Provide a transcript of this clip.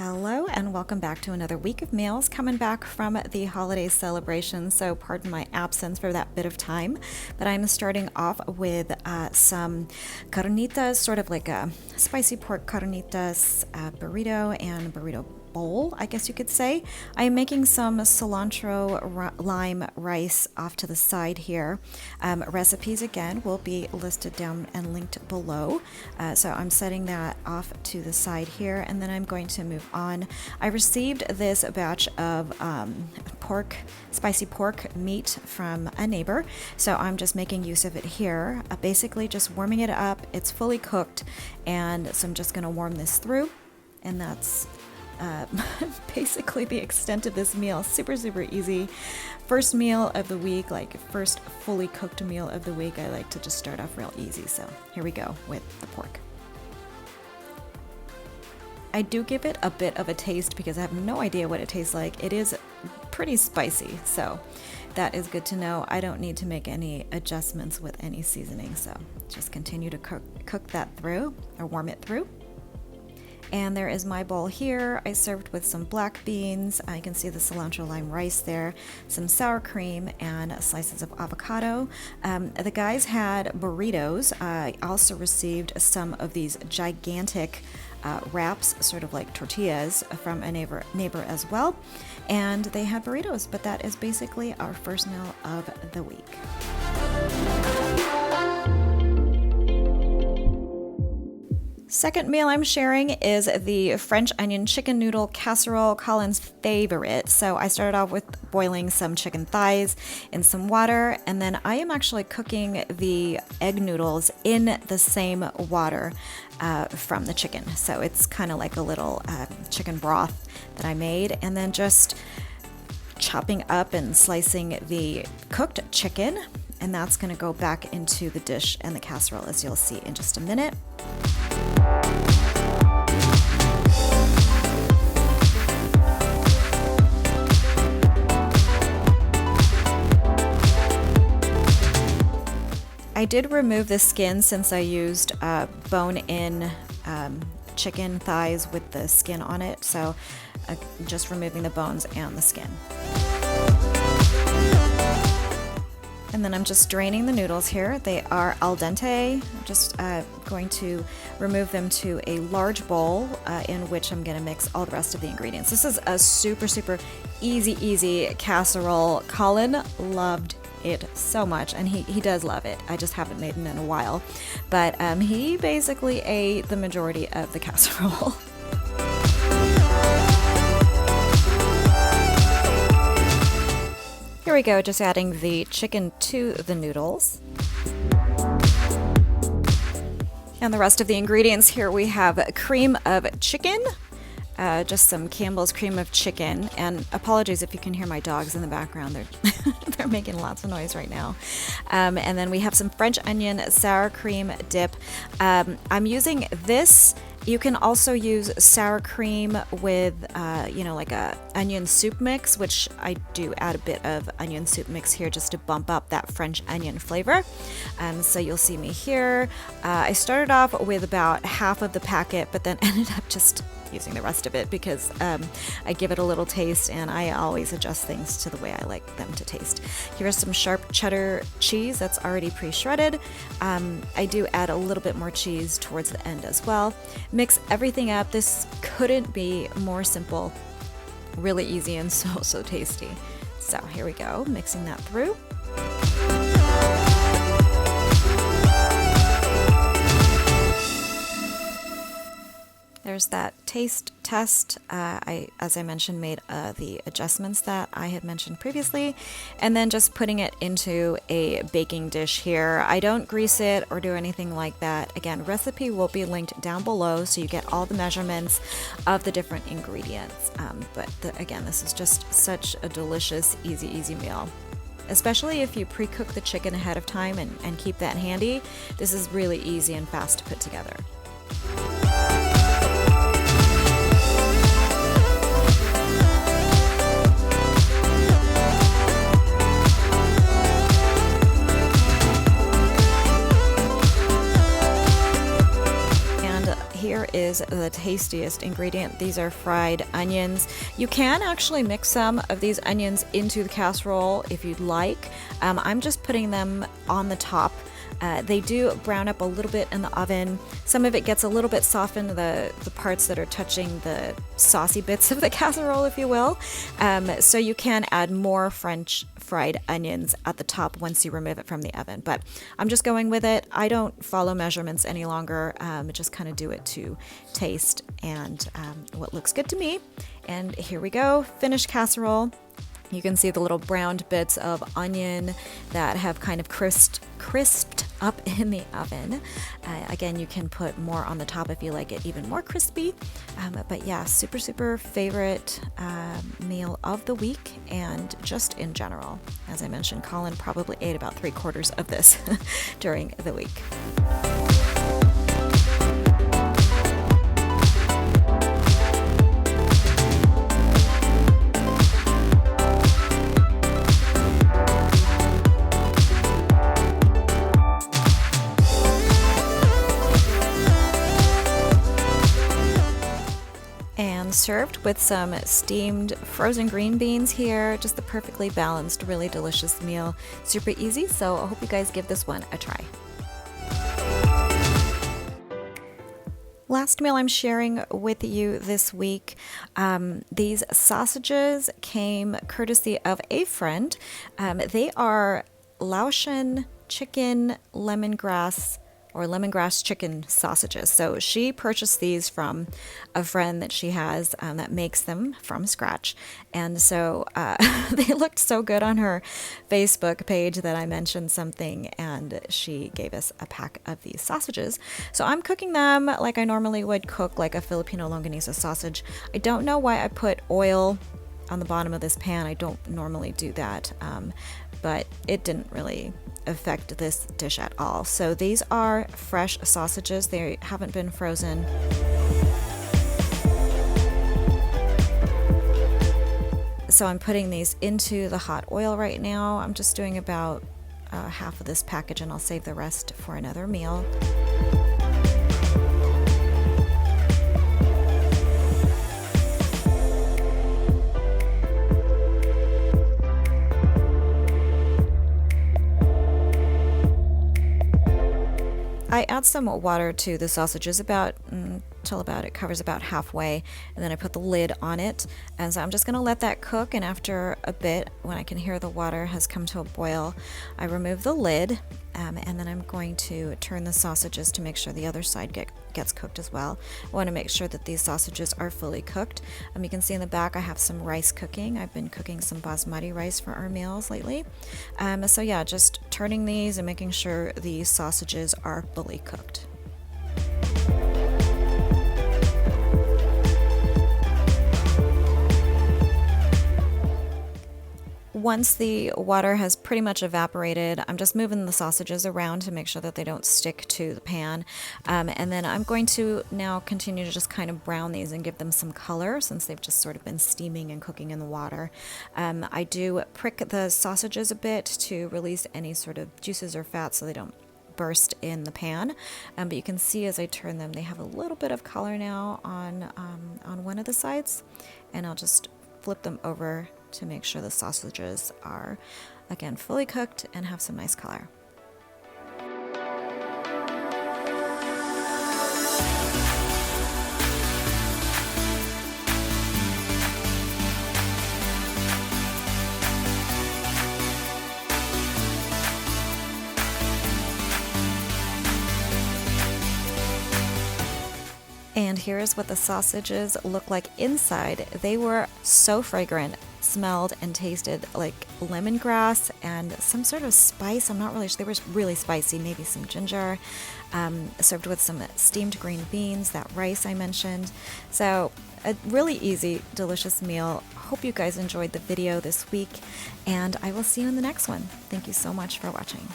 Hello and welcome back to another week of meals coming back from the holiday celebration. So pardon my absence for that bit of time, but I'm starting off with some carnitas, sort of like a spicy pork carnitas burrito and burrito bowl, I guess you could say. I am making some cilantro lime rice off to the side here. Recipes again will be listed down and linked below. So I'm setting that off to the side here, and then I'm going to move on. I received this batch of spicy pork meat from a neighbor, so I'm just making use of it here. Basically just warming it up. It's fully cooked, and so I'm just going to warm this through, and that's basically the extent of this meal. Super easy. First meal of the week, like first fully cooked meal of the week. I like to just start off real easy. So here we go with the pork. I do give it a bit of a taste because I have no idea what it tastes like. It is pretty spicy, so that is good to know. I don't need to make any adjustments with any seasoning, so just continue to cook that through, or warm it through. And there is my bowl here. I served with some black beans. I can see the cilantro lime rice there, some sour cream, and slices of avocado. The guys had burritos. I also received some of these gigantic wraps, sort of like tortillas, from a neighbor as well. And they had burritos, but that is basically our first meal of the week. Second meal I'm sharing is the French onion chicken noodle casserole, Colin's favorite. So I started off with boiling some chicken thighs in some water, and then I am actually cooking the egg noodles in the same water from the chicken. So it's kind of like a little chicken broth that I made, and then just chopping up and slicing the cooked chicken, and that's going to go back into the dish and the casserole, as you'll see in just a minute. I did remove the skin since I used bone-in chicken thighs with the skin on it, so just removing the bones and the skin. And then I'm just draining the noodles here. They are al dente. I'm just going to remove them to a large bowl in which I'm going to mix all the rest of the ingredients. This is a super easy casserole. Colin loved it so much, and he does love it. I just haven't made it in a while, but he basically ate the majority of the casserole. Here we go, just adding the chicken to the noodles. And the rest of the ingredients here, we have cream of chicken, just some Campbell's cream of chicken, and apologies if you can hear my dogs in the background. They're making lots of noise right now. And then we have some French onion sour cream dip. I'm using this. You can also use sour cream with, like a onion soup mix, which I do add a bit of onion soup mix here just to bump up that French onion flavor. So you'll see me here. I started off with about half of the packet, but then ended up just using the rest of it because I give it a little taste, and I always adjust things to the way I like them to taste. Here's some sharp cheddar cheese that's already pre-shredded. I do add a little bit more cheese towards the end as well. Mix everything up. This couldn't be more simple, really easy, and so tasty. So here we go, mixing that through. There's that taste test. As I mentioned, made the adjustments that I had mentioned previously, and then just putting it into a baking dish here. I don't grease it or do anything like that. Again, recipe will be linked down below so you get all the measurements of the different ingredients. Again, this is just such a delicious, easy meal. Especially if you pre-cook the chicken ahead of time and keep that handy. This is really easy and fast to put together. Here is is the tastiest ingredient. These are fried onions. You can actually mix some of these onions into the casserole if you'd like. I'm just putting them on the top. They do brown up a little bit in the oven. Some of it gets a little bit softened, the parts that are touching the saucy bits of the casserole, if you will. So you can add more French fried onions at the top once you remove it from the oven. But I'm just going with it. I don't follow measurements any longer. Just kind of do it to taste and what looks good to me. And here we go, finished casserole. You can see the little browned bits of onion that have kind of crisped up in the oven. Again, you can put more on the top if you like it even more crispy. But yeah, super favorite meal of the week and just in general. As I mentioned, Colin probably ate about 3/4 of this during the week. And served with some steamed frozen green beans here. Just the perfectly balanced, really delicious meal. Super easy, so I hope you guys give this one a try. Last meal I'm sharing with you this week. These sausages came courtesy of a friend. They are Laotian chicken lemongrass or lemongrass chicken sausages. So she purchased these from a friend that she has that makes them from scratch. And so they looked so good on her Facebook page that I mentioned something and she gave us a pack of these sausages. So I'm cooking them like I normally would cook like a Filipino longanisa sausage. I don't know why I put oil on the bottom of this pan. I don't normally do that, but it didn't really affect this dish at all. So these are fresh sausages. They haven't been frozen. So I'm putting these into the hot oil right now. I'm just doing about half of this package and I'll save the rest for another meal. I add some water to the sausages till about it covers about halfway, and then I put the lid on it. And so I'm just going to let that cook, and after a bit, when I can hear the water has come to a boil, I remove the lid, and then I'm going to turn the sausages to make sure the other side gets cooked as well. I want to make sure that these sausages are fully cooked. You can see in the back I have some rice cooking. I've been cooking some basmati rice for our meals lately. So yeah, just turning these and making sure the sausages are fully cooked. Once the water has pretty much evaporated, I'm just moving the sausages around to make sure that they don't stick to the pan. And then I'm going to now continue to just kind of brown these and give them some color since they've just sort of been steaming and cooking in the water. I do prick the sausages a bit to release any sort of juices or fat so they don't burst in the pan. But you can see as I turn them, they have a little bit of color now on one of the sides. And I'll just flip them over to make sure the sausages are, again, fully cooked and have some nice color. And here is what the sausages look like inside. They were so fragrant, smelled and tasted like lemongrass and some sort of spice. I'm not really sure. They were really spicy, maybe some ginger, served with some steamed green beans, that rice I mentioned. So a really easy, delicious meal. Hope you guys enjoyed the video this week, and I will see you in the next one. Thank you so much for watching.